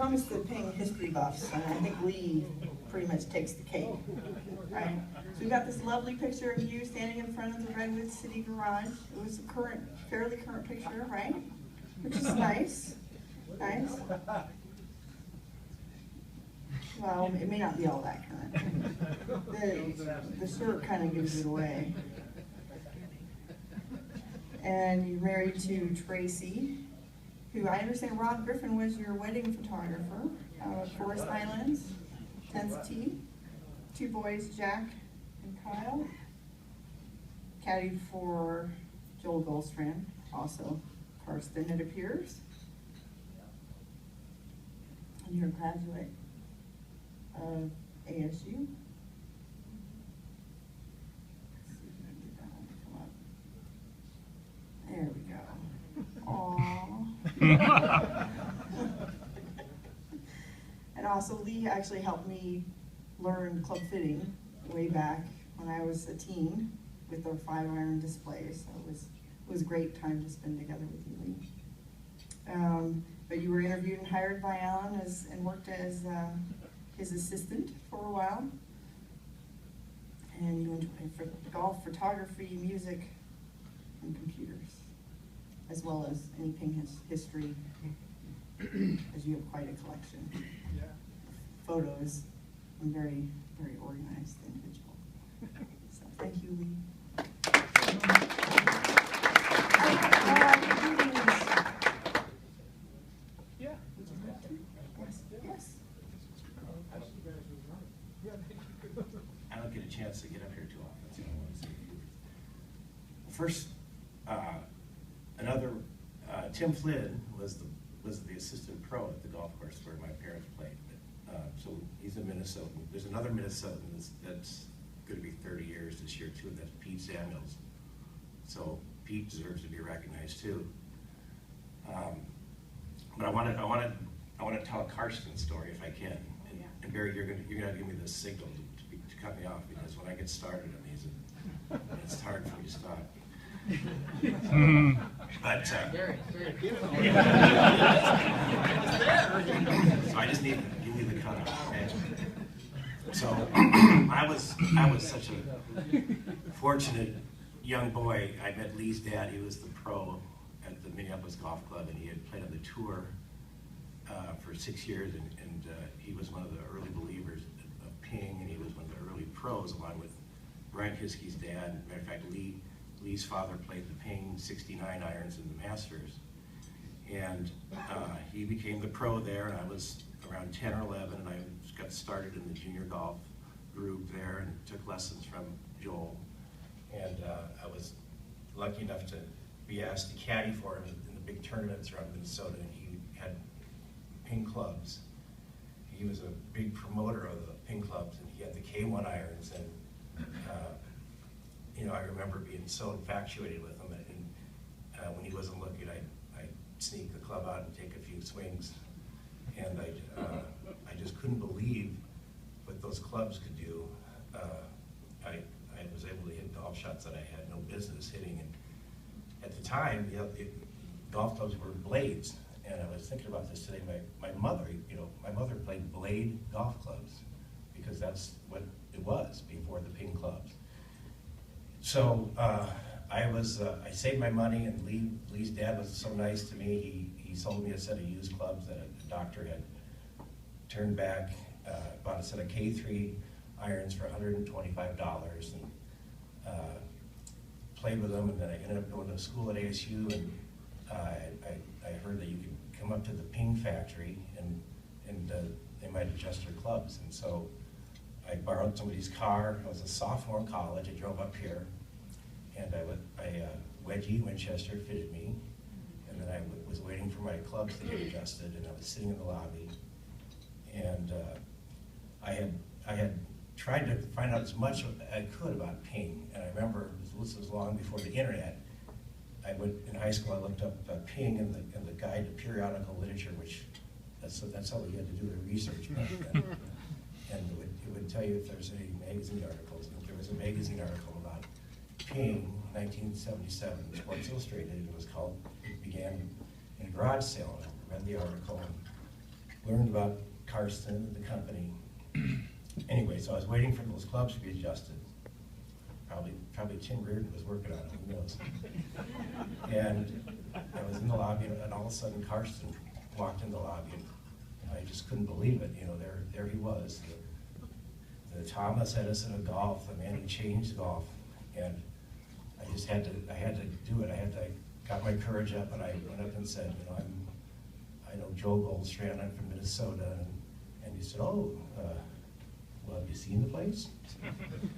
promised the Ping history buffs, and I think Lee pretty much takes the cake, right? So we've got this lovely picture of you standing in front of the Redwood City Garage. It was a fairly current picture, right? Which is nice, nice. Well, it may not be all that current. The shirt kind of gives it away. And you're married to Tracy, who I understand Rob Griffin was your wedding photographer out of Forest Highlands, 10th Tee. 2 boys, Jack and Kyle. Caddied for Joel Goldstrand, also Karsten, it appears. And you're a graduate of ASU. Let's see if I can get that one to come up. There we go. Aww. And also Lee actually helped me learn club fitting way back when I was a teen with our 5-iron displays. So it was a great time to spend together with you, Lee. But you were interviewed and hired by Alan and worked as his assistant for a while. And you enjoyed golf, photography, music, and computers, as well as any Ping history, as you have quite a collection. Yeah. Photos, and very, very organized individual. So thank you, Lee. Yeah. Yes. I don't get a chance to get up here too often, so I want to say first, Tim Flynn was the assistant pro at the golf course where my parents played. So he's a Minnesotan. There's another Minnesotan that's going to be 30 years this year too, and that's Pete Samuels. So Pete deserves to be recognized too. But I want to tell a Karsten story if I can. And Barry, you're gonna give me this signal to cut me off, because when I get started on these, it's hard for me to stop. But so I just need to give you the cutoff. Okay? So I was such a fortunate young boy. I met Lee's dad. He was the pro at the Minneapolis Golf Club, and he had played on the tour for 6 years, and he was one of the early believers of Ping, and he was one of the early pros, along with Brian Hiskey's dad. Matter of fact, Lee's father played the Ping 69 irons in the Masters, and he became the pro there, and I was around 10 or 11, and I got started in the junior golf group there and took lessons from Joel, and I was lucky enough to be asked to caddy for him in the big tournaments around Minnesota, and he had Ping clubs. He was a big promoter of the Ping clubs, and he had the K1 irons, and you know, I remember being so infatuated with him, and when he wasn't looking, I'd sneak the club out and take a few swings, and I just couldn't believe what those clubs could do. I was able to hit golf shots that I had no business hitting, and at the time, golf clubs were blades, and I was thinking about this today. My mother played blade golf clubs, because that's what it was before the Ping clubs. So I saved my money, and Lee's dad was so nice to me. He sold me a set of used clubs that a doctor had turned back, bought a set of K3 irons for $125, and played with them, and then I ended up going to school at ASU, and I heard that you could come up to the Ping factory, and they might adjust your clubs, and so I borrowed somebody's car. I was a sophomore in college. I drove up here, and Wedgie Winchester fitted me, and then I was waiting for my clubs to get adjusted, and I was sitting in the lobby, and I had tried to find out as much as I could about Ping, and I remember this was long before the internet. In high school, I looked up Ping in the Guide to Periodical Literature, which that's how you had to do the research back then. And it would tell you if there's any magazine articles. And there was a magazine article about Ping, 1977, Sports Illustrated. It began in a garage sale. And I read the article, learned about Karsten and the company. Anyway, so I was waiting for those clubs to be adjusted. Probably Tim Reardon was working on it, who knows. And I was in the lobby, and all of a sudden Karsten walked in the lobby, and I just couldn't believe it. You know, there he was, the Thomas Edison of golf, the man who changed golf. And I just had to do it. I got my courage up, and I went up and said, you know, I know Joel Goldstrand, I'm from Minnesota, and he said, oh, well, have you seen the place?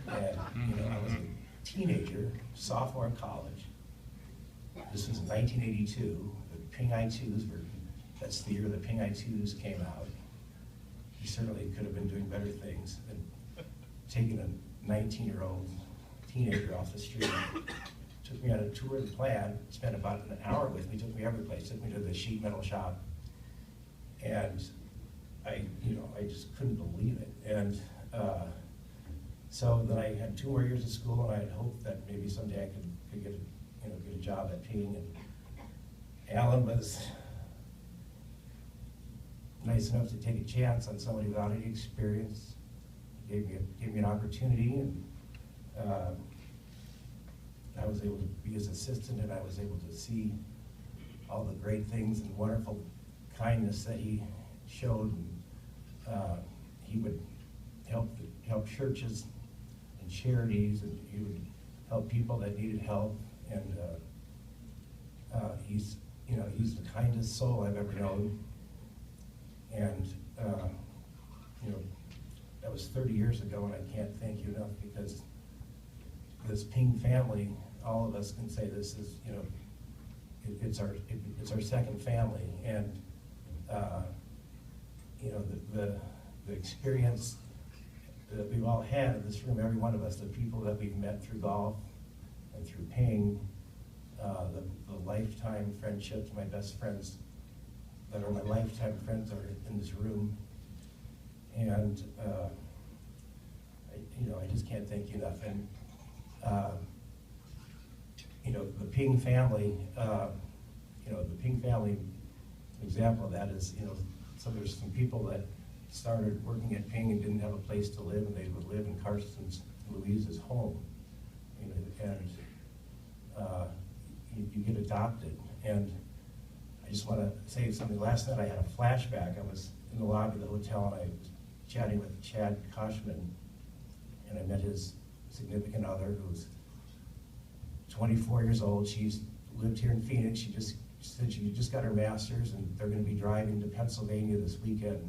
And, you know, I was a teenager, sophomore in college. This was in 1982. The Ping I2s were, that's the year the Ping I2s came out. He certainly could have been doing better things than taking a 19-year-old teenager off the street. Took me on a tour of the plant, spent about an hour with me, took me every place, took me to the sheet metal shop. And I just couldn't believe it. And so then I had 2 more years of school, and I had hoped that maybe someday I could get a job at Ping. And Alan was nice enough to take a chance on somebody without any experience. Gave me an opportunity, and I was able to be his assistant, and I was able to see all the great things and wonderful kindness that he showed. And, he would help churches and charities, and he would help people that needed help. And he's the kindest soul I've ever known. And that was 30 years ago, and I can't thank you enough, because this Ping family, all of us can say this is, it's our second family. And the experience that we've all had in this room, every one of us, the people that we've met through golf and through Ping, the lifetime friendships, my best friends that are my lifetime friends are in this room. And I just can't thank you enough. And the Ping family, the Ping family example of that is, so there's some people that started working at Ping and didn't have a place to live, and they would live in Karsten's, Louise's home, and you get adopted. And I just want to say something. Last night I had a flashback. I was in the lobby of the hotel, and I was chatting with Chad Koshman, and I met his significant other, who's 24 years old. She's lived here in Phoenix. She said she just got her master's, and they're going to be driving to Pennsylvania this weekend.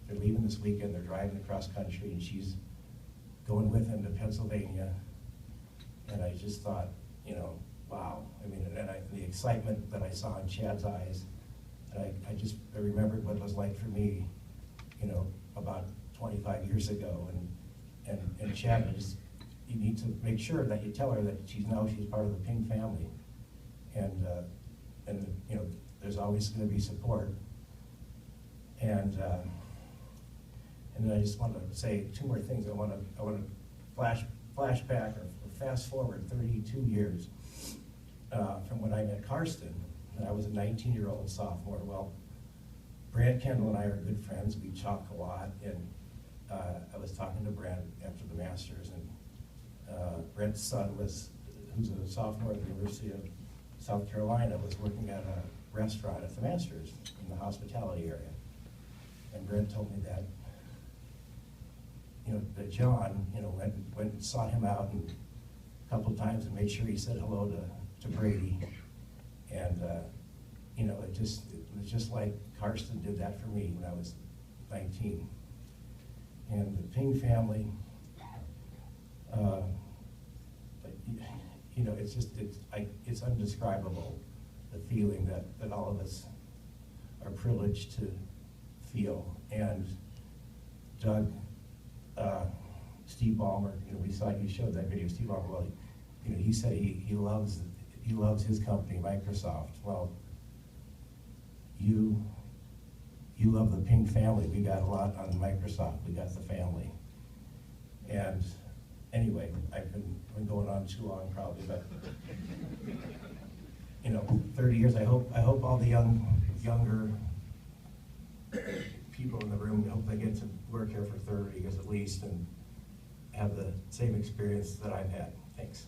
They're leaving this weekend. They're driving across country, and she's going with him to Pennsylvania. And I just thought, wow. I mean, and the excitement that I saw in Chad's eyes, and I remembered what it was like for me, about 25 years ago. And Chad, you need to make sure that you tell her that she's part of the Ping family. And there's always going to be support. And then I just want to say 2 more things. I want to flash back or fast forward 32 years from when I met Karsten. And I was a 19-year-old sophomore. Well, Brad Kendall and I are good friends. We talk a lot. And I was talking to Brad after the Masters, and Brad's son who's a sophomore at the University of South Carolina, was working at a restaurant at the Masters in the hospitality area. And Brad told me that, that John, went and sought him out a couple of times and made sure he said hello to Brady. And, it was just like Karsten did that for me when I was 19. And the Ping family, it's undescribable, the feeling that all of us are privileged to feel. And Doug, Steve Ballmer, you showed that video, Steve Ballmer, well, he said he loves his company, Microsoft. Well, you love the Ping family. We got a lot on Microsoft. We got the family. And anyway, I've been going on too long probably, but 30 years. I hope all the younger people in the room, I hope they get to work here for 30 years at least and have the same experience that I've had. Thanks.